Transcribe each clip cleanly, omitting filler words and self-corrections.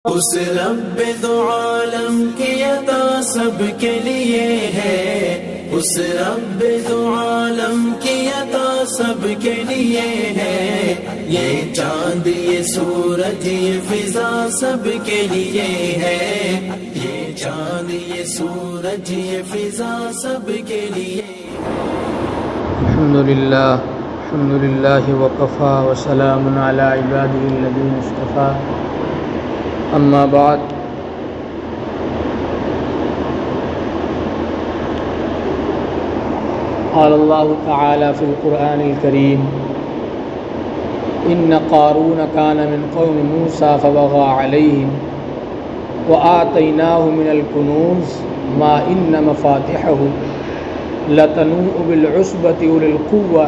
اس رب دو عالم کی عطا سب کے لیے ہے، اس رب دو عالم کی عطا سب کے لیے ہے، یہ چاند یہ سورج یہ فضا سب کے لیے ہے، یہ چاند یہ سورج یہ فضا سب کے لیے۔ الحمدللہ وکفا وسلام علی عباده الذین اصطفى، اما بعد۔ قال اللہ تعالی فی القرآن الکریم: ان قارون کان من قوم موسیٰ فبغى علیہم وآتیناہ من الکنوز ما ان مفاتحہ لتنوء بالعصبة أولي القوة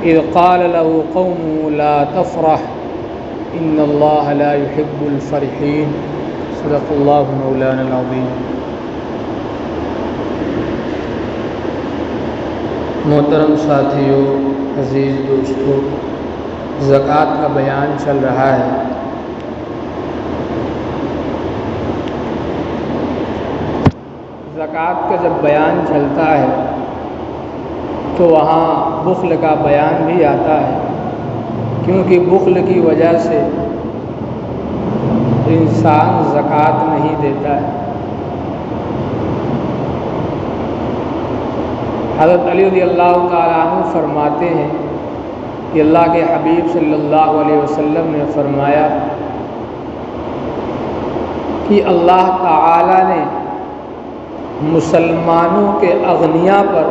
إذ قال له قومه لا تفرح إن الله لا يحب الفرحين۔ صدق الله مولانا العظيم۔ محترم ساتھیو، عزیز دوستو، زکوٰۃ کا بیان چل رہا ہے۔ زکوٰۃ کا جب بیان چلتا ہے تو وہاں بخل کا بیان بھی آتا ہے، کیونکہ بخل کی وجہ سے انسان زکوٰۃ نہیں دیتا ہے۔ حضرت علی رضی اللہ تعالیٰ عنہ فرماتے ہیں کہ اللہ کے حبیب صلی اللہ علیہ وسلم نے فرمایا کہ اللہ تعالیٰ نے مسلمانوں کے اغنیاء پر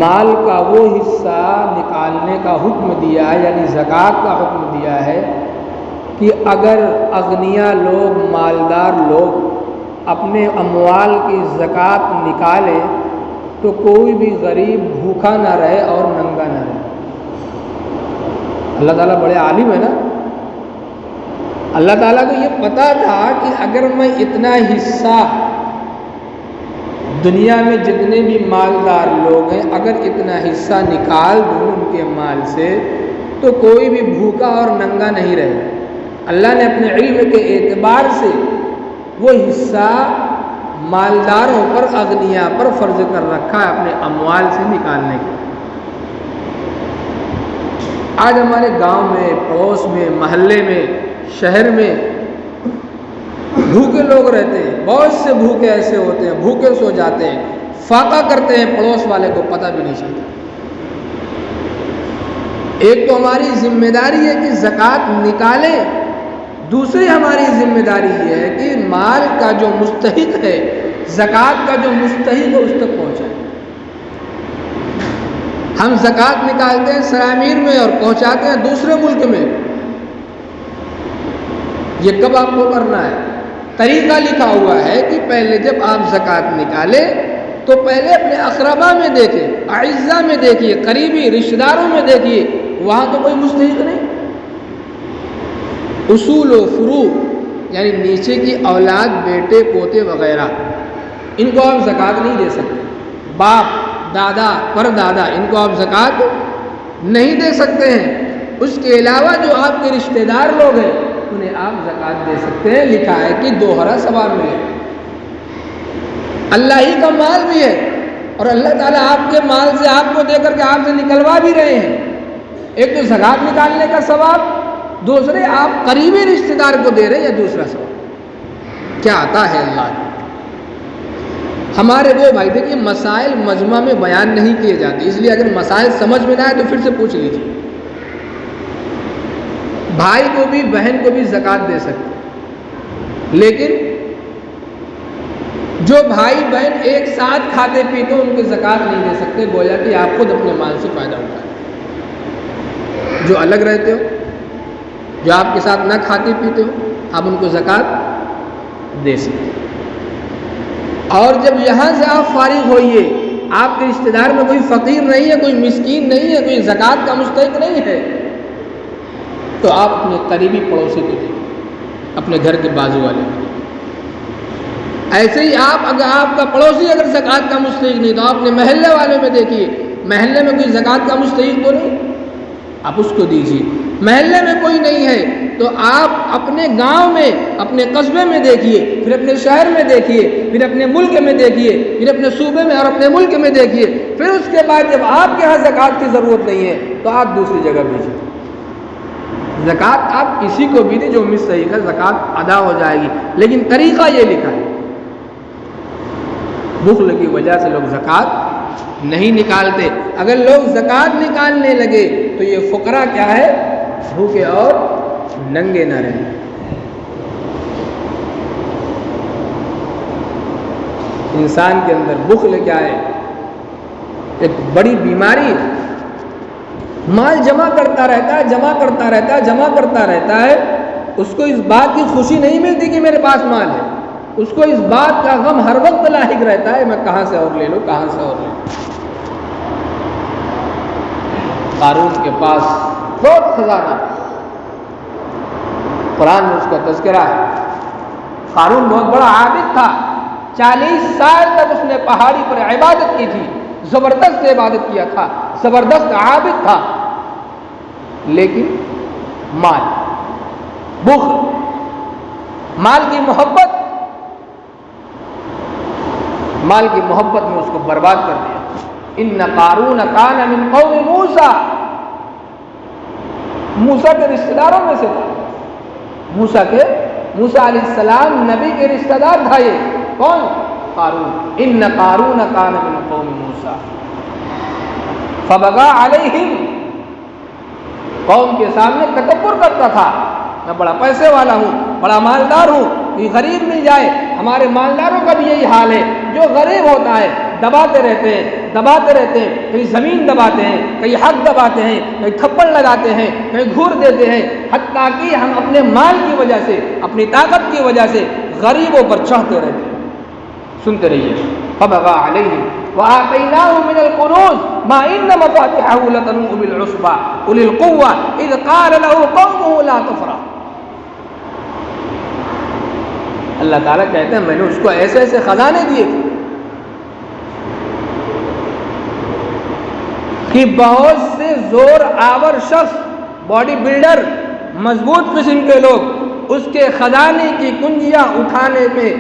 مال کا وہ حصہ نکالنے کا حکم دیا ہے، یعنی زکوٰۃ کا حکم دیا ہے کہ اگر اغنیاء لوگ، مالدار لوگ اپنے اموال کی زکوٰۃ نکالے تو کوئی بھی غریب بھوکا نہ رہے اور ننگا نہ رہے۔ اللہ تعالیٰ بڑے عالم ہے نا۔ اللہ تعالیٰ کو یہ پتہ تھا کہ اگر میں اتنا حصہ دنیا میں جتنے بھی مالدار لوگ ہیں اگر اتنا حصہ نکال دوں ان کے مال سے تو کوئی بھی بھوکا اور ننگا نہیں رہے۔ اللہ نے اپنے علم کے اعتبار سے وہ حصہ مالداروں پر، اغنیاء پر فرض کر رکھا ہے اپنے اموال سے نکالنے کے۔ آج ہمارے گاؤں میں، پڑوس میں، محلے میں، شہر میں بھوکے لوگ رہتے ہیں، بہت سے بھوکے ایسے ہوتے ہیں، بھوکے سو جاتے ہیں، فاقہ کرتے ہیں، پڑوس والے کو پتہ بھی نہیں چلتا۔ ایک تو ہماری ذمہ داری ہے کہ زکوٰۃ نکالیں، دوسری ہماری ذمہ داری یہ ہے کہ مال کا جو مستحق ہے، زکوٰۃ کا جو مستحق ہے اس تک پہنچائیں۔ ہم زکوٰۃ نکالتے ہیں سرامیر میں اور پہنچاتے ہیں دوسرے ملک میں۔ یہ کب آپ کو کرنا ہے؟ طریقہ لکھا ہوا ہے کہ پہلے جب آپ زکوٰۃ نکالیں تو پہلے اپنے اقربا میں دیکھیں، اعزا میں دیکھیے، قریبی رشتہ داروں میں دیکھیے، وہاں تو کوئی مستحق نہیں۔ اصول و فروع یعنی نیچے کی اولاد، بیٹے پوتے وغیرہ، ان کو آپ زکوٰۃ نہیں دے سکتے۔ باپ، دادا، پردادا، ان کو آپ زکوٰۃ نہیں دے سکتے ہیں۔ اس کے علاوہ جو آپ کے رشتہ دار لوگ ہیں انہیں آپ زکوٰۃ دے سکتے ہیں۔ لکھا ہے کہ دوہرا ثواب ملے۔ اللہ ہی کا مال بھی ہے اور اللہ تعالیٰ آپ کے مال سے آپ کو دے کر کے آپ سے نکلوا بھی رہے ہیں۔ ایک تو زکوٰۃ نکالنے کا ثواب، دوسرے آپ قریبی رشتہ دار کو دے رہے ہیں، یا دوسرا ثواب کیا آتا ہے اللہ نے۔ ہمارے وہ بھائی دیکھیے مسائل مجمع میں بیان نہیں کیے جاتے، اس لیے اگر مسائل سمجھ میں نہ آئے تو پھر سے پوچھ لیجیے۔ بھائی کو بھی بہن کو بھی زکوٰۃ دے سکتے، لیکن جو بھائی بہن ایک ساتھ کھاتے پیتے ان کو زکوٰۃ نہیں دے سکتے، گویا کہ آپ خود اپنے مال سے فائدہ اٹھائیں۔ جو الگ رہتے ہو، جو آپ کے ساتھ نہ کھاتے پیتے ہو، آپ ان کو زکوٰۃ دے سکتے۔ اور جب یہاں سے آپ فارغ ہوئیے، آپ کے رشتہ دار میں کوئی فقیر نہیں ہے، کوئی مسکین نہیں ہے، کوئی زکوٰۃ کا مستحق نہیں ہے، تو آپ اپنے قریبی پڑوسی کو دیں، اپنے گھر کے بازو والے کو دیں۔ ایسے ہی اگر آپ کا پڑوسی اگر زکوٰۃ کا مستحق نہیں تو آپ اپنے محلے والوں میں دیکھیے، محلے میں کوئی زکوٰۃ کا مستحق تو نہیں، آپ اس کو دیجیے۔ محلے میں کوئی نہیں ہے تو آپ اپنے گاؤں میں، اپنے قصبے میں دیکھیے، پھر اپنے شہر میں دیکھیے، پھر اپنے ملک میں دیکھیے، پھر اپنے صوبے میں اور اپنے ملک میں دیکھیے، پھر اس کے بعد جب آپ کے ہاں زکوٰۃ کی ضرورت نہیں ہے تو آپ دوسری جگہ بھیجیں۔ زکوٰۃ آپ کسی کو بھی دیں جو امید صحیح ہے، زکوٰۃ ادا ہو جائے گی، لیکن طریقہ یہ لکھا ہے۔ بخل کی وجہ سے لوگ زکوٰۃ نہیں نکالتے۔ اگر لوگ زکوٰۃ نکالنے لگے تو یہ فقراء کیا ہے، بھوکے اور ننگے نہ رہیں۔ انسان کے اندر بخل کیا ہے، ایک بڑی بیماری ہے۔ مال جمع کرتا رہتا ہے، جمع کرتا رہتا ہے، جمع کرتا رہتا ہے، اس کو اس بات کی خوشی نہیں ملتی کہ میرے پاس مال ہے، اس کو اس بات کا غم ہر وقت لاحق رہتا ہے میں کہاں سے اور لے لوں، کہاں سے اور لے لوں۔ قارون کے پاس بہت خزانہ، قرآن میں اس کا تذکرہ ہے۔ قارون بہت بڑا عابد تھا، 40 سال تک اس نے پہاڑی پر عبادت کی تھی، زبردست عبادت کیا تھا، زبردست عابد تھا، لیکن مال، بخل، مال کی محبت میں اس کو برباد کر دیا۔ ان قارون کان من قوم موسیٰ، موسیٰ کے رشتہ داروں میں سے تھا، موسیٰ علیہ السلام نبی کے رشتہ دار تھا۔ یہ کون؟ قارون۔ ان قارون کان من قوم موسیٰ فبغى علیہم، قوم کے سامنے تکبر کرتا تھا، میں بڑا پیسے والا ہوں، بڑا مالدار ہوں، یہ غریب مل جائے۔ ہمارے مالداروں کا بھی یہی حال ہے، جو غریب ہوتا ہے دباتے رہتے ہیں، کہیں زمین دباتے ہیں، کہیں حق دباتے ہیں، کہیں تھپڑ لگاتے ہیں، کہیں گھور دیتے ہیں، حتیٰ کہ ہم اپنے مال کی وجہ سے، اپنی طاقت کی وجہ سے غریبوں پر چڑھتے رہتے ہیں۔ سنتے رہیے۔ فبغى علیہم وآتیناہ من الکنوز ما ان مفاتحہ لتنوء بالعصبہ اولي القوہ اذ قال له قومه لا تفرح۔ اللہ تعالیٰ کہتے ہیں میں نے اس کو ایسے ایسے خزانے دیے تھے کہ بہت سے زور آور شخص، باڈی بلڈر، مضبوط قسم کے لوگ اس کے خزانے کی کنجیاں اٹھانے میں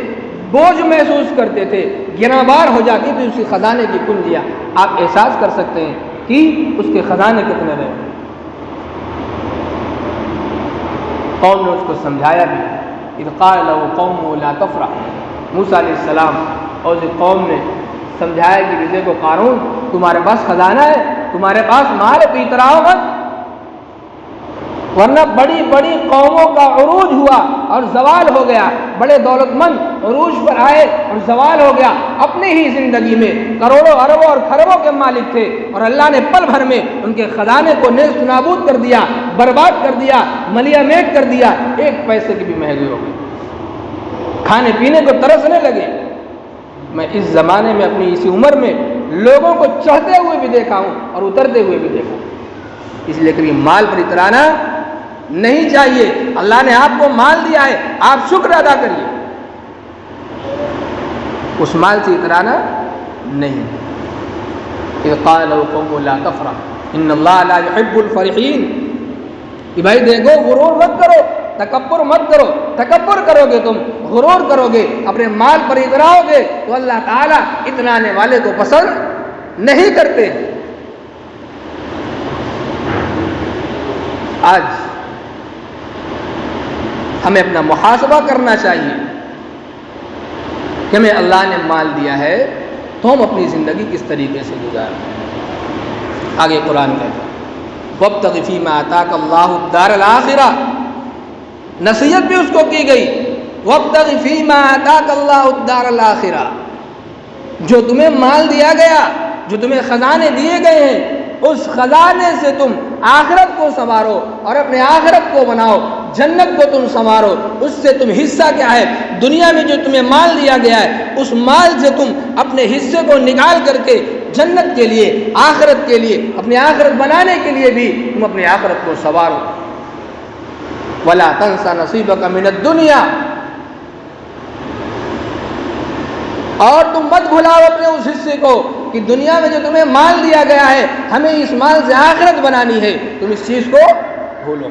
بوجھ محسوس کرتے تھے، گراں بار ہو جاتی تھی اس کے خزانے کی کنجیاں۔ آپ احساس کر سکتے ہیں کہ اس کے خزانے کتنے رہے۔ قوم نے اس کو سمجھایا بھی، اذ قال له قومه لا تفرح، موسیٰ علیہ السلام اور اس قوم نے سمجھایا کہ دیکھو قارون، تمہارے پاس خزانہ ہے، تمہارے پاس مال ہے، تو اتراؤ مت، ورنہ بڑی بڑی قوموں کا عروج ہوا اور زوال ہو گیا، بڑے دولت مند عروج پر آئے اور زوال ہو گیا۔ اپنی ہی زندگی میں کروڑوں اربوں اور خربوں کے مالک تھے اور اللہ نے پل بھر میں ان کے خزانے کو نیست نابود کر دیا، برباد کر دیا، ملیا میٹ کر دیا، ایک پیسے کی بھی مہنگی ہو گئی، کھانے پینے کو ترسنے لگے۔ میں اس زمانے میں اپنی اسی عمر میں لوگوں کو چڑھتے ہوئے بھی دیکھا ہوں اور اترتے ہوئے بھی دیکھا ہوں۔ اس لیے کبھی مال پر اترانا نہیں چاہیے۔ اللہ نے آپ کو مال دیا ہے، آپ شکر ادا کریے، اس مال سے اترانا نہیں۔ اذ قال له قومه لا تفرح ان اللہ لا يحب الفرحین، کہ بھائی دیکھو غرور مت کرو، تکبر مت کرو، تکبر کرو گے تم، غرور کرو گے، اپنے مال پر اتراؤ گے تو اللہ تعالیٰ اترانے والے کو پسند نہیں کرتے۔ آج ہمیں اپنا محاسبہ کرنا چاہیے کہ ہمیں اللہ نے مال دیا ہے تو ہم اپنی زندگی کس طریقے سے گزاریں۔ آگے قرآن کہتا ہے وابتغ فیما آتاک اللہ الدار الآخرہ، نصیحت بھی اس کو کی گئی، وابتغ فیما آتاک اللہ الدار الآخرہ، جو تمہیں مال دیا گیا، جو تمہیں خزانے دیے گئے ہیں، اس خزانے سے تم آخرت کو سنوارو اور اپنے آخرت کو بناؤ، جنت کو تم سنوارو، اس سے تم حصہ کیا ہے، دنیا میں جو تمہیں مال دیا گیا ہے اس مال سے تم اپنے حصے کو نکال کر کے جنت کے لیے، آخرت کے لیے، اپنے آخرت بنانے کے لیے بھی تم اپنے آخرت کو سنوارو۔ وَلَا تَنْسَ نَصِيبَكَ مِنَ الدُّنْيَا، اور تم مت بھلاؤ اپنے اس حصے کو کہ دنیا میں جو تمہیں مال دیا گیا ہے ہمیں اس مال سے آخرت بنانی ہے، تم اس چیز کو بھولو۔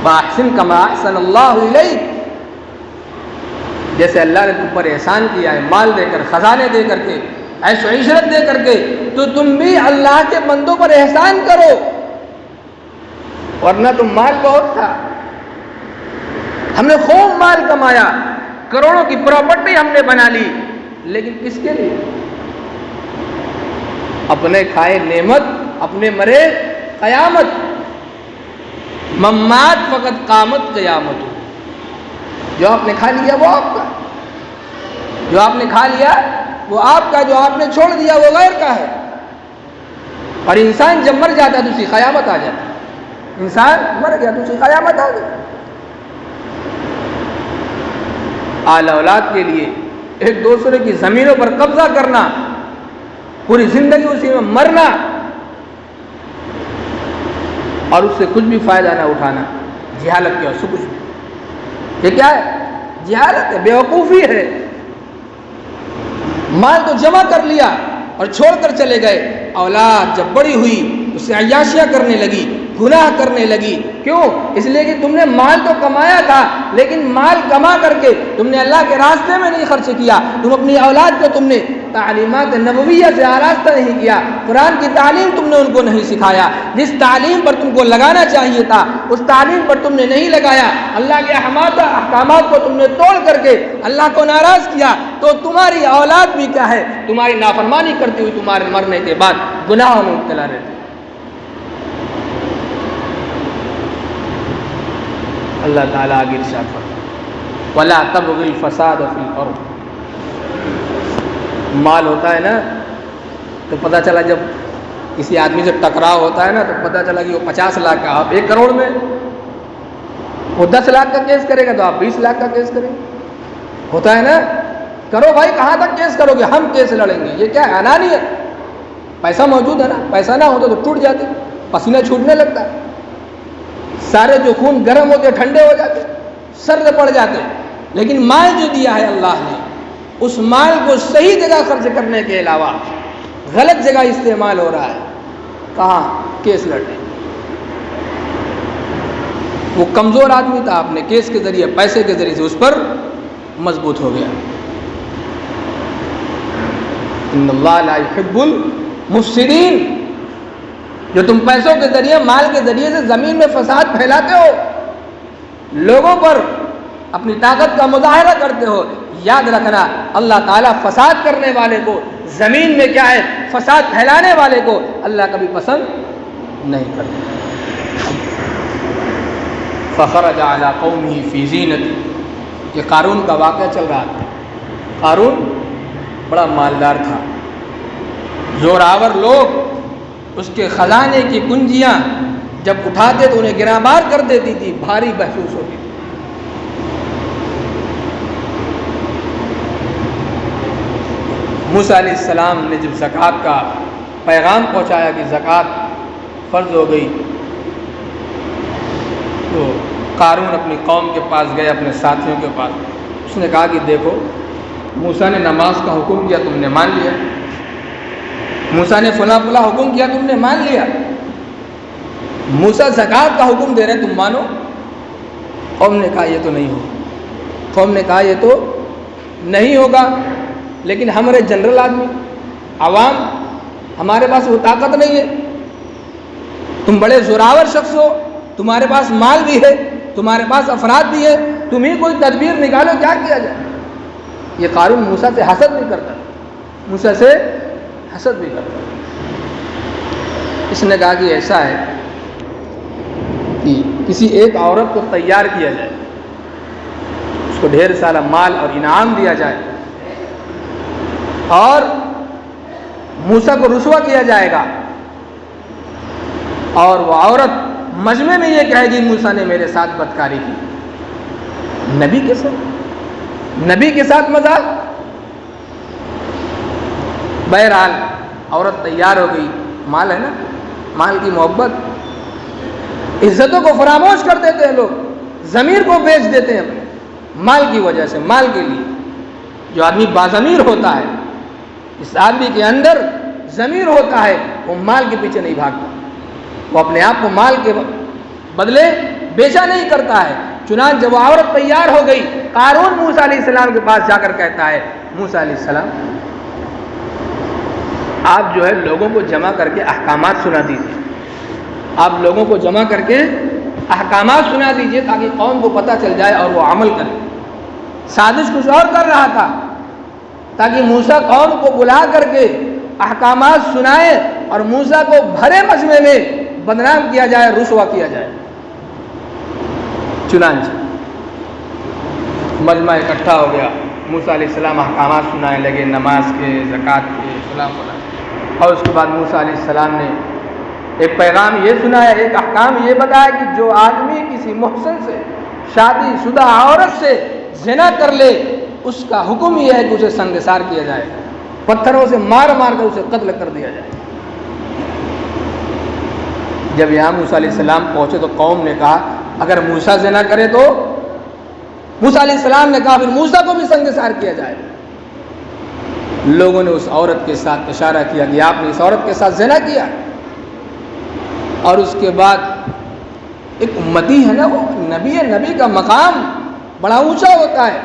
وَأَحْسِنْ كَمَا أَحْسَنَ اللَّهُ إِلَيْكَ، جیسے اللہ نے تم پر احسان کیا ہے، مال دے کر، خزانے دے کر کے، عیش و عشرت دے کر کے، تو تم بھی اللہ کے بندوں پر احسان کرو. ورنہ تم مال بہت تھا، ہم نے خوب مال کمایا، کروڑوں کی پراپرٹی ہم نے بنا لی، لیکن کس کے لیے؟ اپنے کھائے نعمت، اپنے مرے قیامت. ممات فقط قامت قیامت. جو آپ نے کھا لیا وہ آپ کا، جو آپ نے کھا لیا وہ آپ کا، جو آپ نے چھوڑ دیا وہ غیر کا ہے. اور انسان جب مر جاتا ہے تو اس کی قیامت آ جاتی ہے. انسان مر گیا تو اس کی قیامت آ گئی. اعلی اولاد کے لیے ایک دوسرے کی زمینوں پر قبضہ کرنا، پوری زندگی اسی میں مرنا اور اس سے کچھ بھی فائدہ نہ اٹھانا، جہالت کے اور سے کچھ بھی. یہ کیا ہے؟ جہالت ہے، بیوقوفی ہے. مال تو جمع کر لیا اور چھوڑ کر چلے گئے. اولاد جب بڑی ہوئی اس سے عیاشیاں کرنے لگی، گناہ کرنے لگی. کیوں؟ اس لیے کہ تم نے مال تو کمایا تھا، لیکن مال کما کر کے تم نے اللہ کے راستے میں نہیں خرچ کیا. تم اپنی اولاد کو تم نے تعلیمات نبویہ سے آراستہ نہیں کیا، قرآن کی تعلیم تم نے ان کو نہیں سکھایا. جس تعلیم پر تم کو لگانا چاہیے تھا اس تعلیم پر تم نے نہیں لگایا. اللہ کے احکامات کو تم نے توڑ کر کے اللہ کو ناراض کیا. تو تمہاری اولاد بھی کیا ہے؟ تمہاری نافرمانی کرتی ہوئی تمہارے مرنے کے بعد گناہوں میں مبتلا رہتی. اللہ تعالیٰ آگے ارشاد فرماتا وَلَا تَبْغِ الْفَسَادَ فِي الْأَرْضِ. مال ہوتا ہے نا تو پتہ چلا جب کسی آدمی سے ٹکراؤ ہوتا ہے نا تو پتہ چلا کہ وہ 50 لاکھ کا، آپ 1 کروڑ میں، وہ 10 لاکھ کا کیس کرے گا تو آپ 20 لاکھ کا کیس کریں گے. ہوتا ہے نا؟ کرو بھائی، کہاں تک کیس کرو گے؟ ہم کیس لڑیں گے. یہ کیا ہے؟ انانیت. پیسہ موجود ہے نا، پیسہ نہ ہوتا تو ٹوٹ جاتے، پسینہ چھوٹنے لگتا ہے، سارے جو خون گرم ہوتے ٹھنڈے ہو جاتے، سرد پڑ جاتے. لیکن مال جو دیا ہے اللہ نے، اس مال کو صحیح جگہ خرچ کرنے کے علاوہ غلط جگہ استعمال ہو رہا ہے. کہاں؟ کیس لڑنے. وہ کمزور آدمی تھا، آپ نے کیس کے ذریعے، پیسے کے ذریعے سے اس پر مضبوط ہو گیا. ان اللہ لا يحب المفسدین. جو تم پیسوں کے ذریعے، مال کے ذریعے سے زمین میں فساد پھیلاتے ہو، لوگوں پر اپنی طاقت کا مظاہرہ کرتے ہو، یاد رکھنا اللہ تعالیٰ فساد کرنے والے کو، زمین میں کیا ہے فساد پھیلانے والے کو اللہ کبھی پسند نہیں کرتا. فخرج علی قومہ فی زینتہ. یہ قارون کا واقعہ چل رہا تھا. قارون بڑا مالدار تھا. زوراور لوگ اس کے خزانے کی کنجیاں جب اٹھاتے تو انہیں گرامار کر دیتی تھی، بھاری محسوس ہوتی تھی. موسیٰ علیہ السلام نے جب زکوٰۃ کا پیغام پہنچایا کہ زکوٰۃ فرض ہو گئی، تو قارون اپنی قوم کے پاس گئے، اپنے ساتھیوں کے پاس. اس نے کہا کہ دیکھو، موسیٰ نے نماز کا حکم کیا، تم نے مان لیا. موسیٰ نے فلاں فلاں حکم کیا، تم نے مان لیا. موسیٰ زکوٰۃ کا حکم دے رہے، تم مانو. قوم نے کہا یہ تو نہیں ہوگا. قوم نے کہا یہ تو نہیں ہوگا. لیکن ہمارے جنرل آدمی، عوام، ہمارے پاس وہ طاقت نہیں ہے. تم بڑے زوراور شخص ہو، تمہارے پاس مال بھی ہے، تمہارے پاس افراد بھی ہے، تم ہی کوئی تدبیر نکالو، کیا کیا جائے. یہ قارون موسیٰ سے حسد نہیں کرتا، موسیٰ سے حسد بھی کرتا. اس نے کہا کہ ایسا ہے کہ کسی ایک عورت کو تیار کیا جائے، اس کو ڈھیر سارا مال اور انعام دیا جائے، اور موسیٰ کو رسوا کیا جائے گا، اور وہ عورت مجمع میں یہ کہے گی موسیٰ نے میرے ساتھ بدکاری کی. نبی کے ساتھ مذاق. بہرحال عورت تیار ہو گئی. مال ہے نا، مال کی محبت. عزتوں کو فراموش کر دیتے ہیں لوگ، ضمیر کو بیچ دیتے ہیں اپنے مال کی وجہ سے، مال کے لیے. جو آدمی باضمیر ہوتا ہے، اس آدمی کے اندر ضمیر ہوتا ہے، وہ مال کے پیچھے نہیں بھاگتا. وہ اپنے آپ کو مال کے بدلے بیچا نہیں کرتا ہے۔ چنانچہ وہ عورت تیار ہو گئی، قارون موسیٰ علیہ السلام کے پاس جا کر کہتا ہے موسیٰ علیہ السلام آپ جو ہے لوگوں کو جمع کر کے احکامات سنا دیجیے، آپ لوگوں کو جمع کر کے احکامات سنا دیجیے تاکہ قوم کو پتہ چل جائے اور وہ عمل کرے۔ سازش کچھ اور کر رہا تھا تاکہ موسیٰ قوم کو بلا کر کے احکامات سنائے اور موسیٰ کو بھرے مجمع میں بدنام کیا جائے، رسوا کیا جائے۔ چنانچہ مجمع اکٹھا ہو گیا، موسیٰ علیہ السلام احکامات سنانے لگے، نماز کے، زکوٰۃ کے، فلاں فلاں، اور اس کے بعد موسیٰ علیہ السلام نے ایک پیغام یہ سنایا، ایک احکام یہ بتایا کہ جو آدمی کسی محسن سے، شادی شدہ عورت سے زنا کر لے اس کا حکم یہ ہے کہ اسے سنگسار کیا جائے، پتھروں سے مار مار کر اسے قتل کر دیا جائے۔ جب یہاں موسیٰ علیہ السلام پہنچے تو قوم نے کہا اگر موسیٰ زنا کرے تو، موسیٰ علیہ السلام نے کہا پھر موسیٰ کو بھی سنگسار کیا جائے۔ لوگوں نے اس عورت کے ساتھ اشارہ کیا کہ آپ نے اس عورت کے ساتھ زنا کیا، اور اس کے بعد ایک امتی ہے نا، وہ نبی کا مقام بڑا اونچا ہوتا ہے،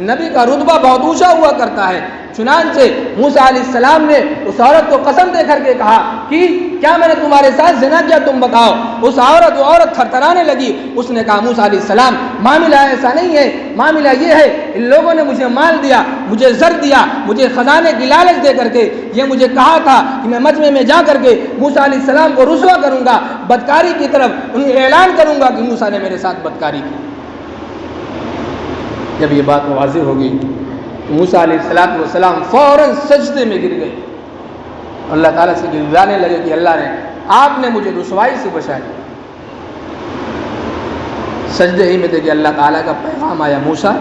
نبی کا رتبہ بہت اونچا ہوا کرتا ہے۔ چنانچہ موسیٰ علیہ السلام نے اس عورت کو قسم دے کر کے کہا کہ کیا میں نے تمہارے ساتھ زنا کیا، تم بتاؤ۔ وہ عورت تھرتھرانے لگی، اس نے کہا موسیٰ علیہ السلام معاملہ ایسا نہیں ہے، معاملہ یہ ہے ان لوگوں نے مجھے مال دیا، مجھے زر دیا، مجھے خزانے کی لالچ دے کر کے یہ مجھے کہا تھا کہ میں مجمع میں جا کر کے موسیٰ علیہ السلام کو رسوا کروں گا، بدکاری کی طرف انہیں اعلان کروں گا کہ موسیٰ نے میرے ساتھ بدکاری کی۔ جب یہ بات واضح ہو گئی تو موسیٰ علیہ السلام فوراً سجدے میں گر گئے، اللہ تعالیٰ سے گڑگڑانے لگے کہ اللہ نے آپ نے مجھے رسوائی سے بچایا۔ سجدے ہی میں تھے کہ اللہ تعالیٰ کا پیغام آیا، موسیٰ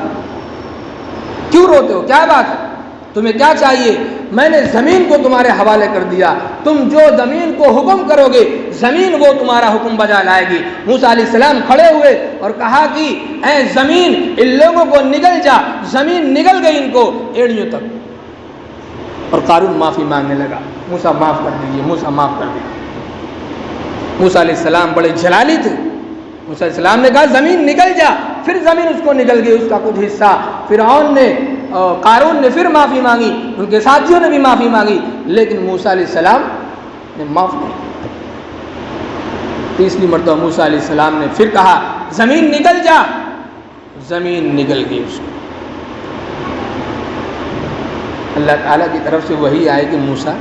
کیوں روتے ہو، کیا بات ہے، تمہیں کیا چاہیے؟ میں نے زمین کو تمہارے حوالے کر دیا، تم جو زمین کو حکم کرو گے زمین وہ تمہارا حکم بجا لائے گی۔ موسیٰ علیہ السلام کھڑے ہوئے اور کہا کہ اے زمین ان لوگوں کو نگل جا، زمین نگل گئی ان کو ایڑیوں تک، اور قارون معافی مانگنے لگا، موسیٰ معاف کر دیجیے، موسیٰ معاف کر دیجیے۔ موسیٰ علیہ السلام بڑے جلالی تھے، موسیٰ علیہ السلام نے کہا زمین نگل جا، پھر زمین اس کو نگل گئی، اس کا کچھ حصہ۔ فرعون نے، قارون نے پھر معافی مانگی، ان کے ساتھیوں نے بھی معافی مانگی، لیکن موسیٰ علیہ السلام نے معاف نہیں۔ تیسری مرتبہ موسیٰ علیہ السلام نے پھر کہا زمین نگل جا، زمین نگل گئی اس کو۔ اللہ تعالیٰ کی طرف سے وحی آئے کہ موسیٰ،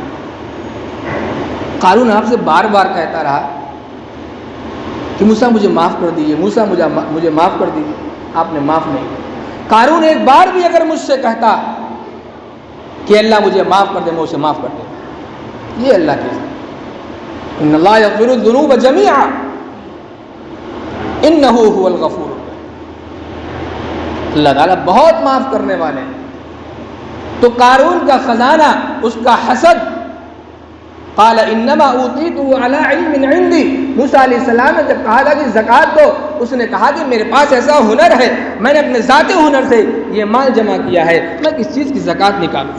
قارون آپ سے بار بار کہتا رہا کہ موسیٰ مجھے معاف کر دیجیے، موسیٰ مجھے معاف کر دیجیے، آپ نے معاف نہیں کیا۔ قارون ایک بار بھی اگر مجھ سے کہتا کہ اللہ مجھے معاف کر دے، میں اسے معاف کر دے۔ یہ اللہ کی ذات، ان اللہ یغفر الذنوب جميعا انہ هو الغفور، اللہ تعالیٰ بہت معاف کرنے والے ہیں۔ تو قارون کا خزانہ، اس کا حسد، قال انما اوتیتہ علی علم عندی، موسیٰ علیہ السلام نے جب کہا تھا کہ زکوٰۃ دو، اس نے کہا کہ میرے پاس ایسا ہنر ہے، میں نے اپنے ذاتی ہنر سے یہ مال جمع کیا ہے، میں کس چیز کی زکوٰۃ نکالوں۔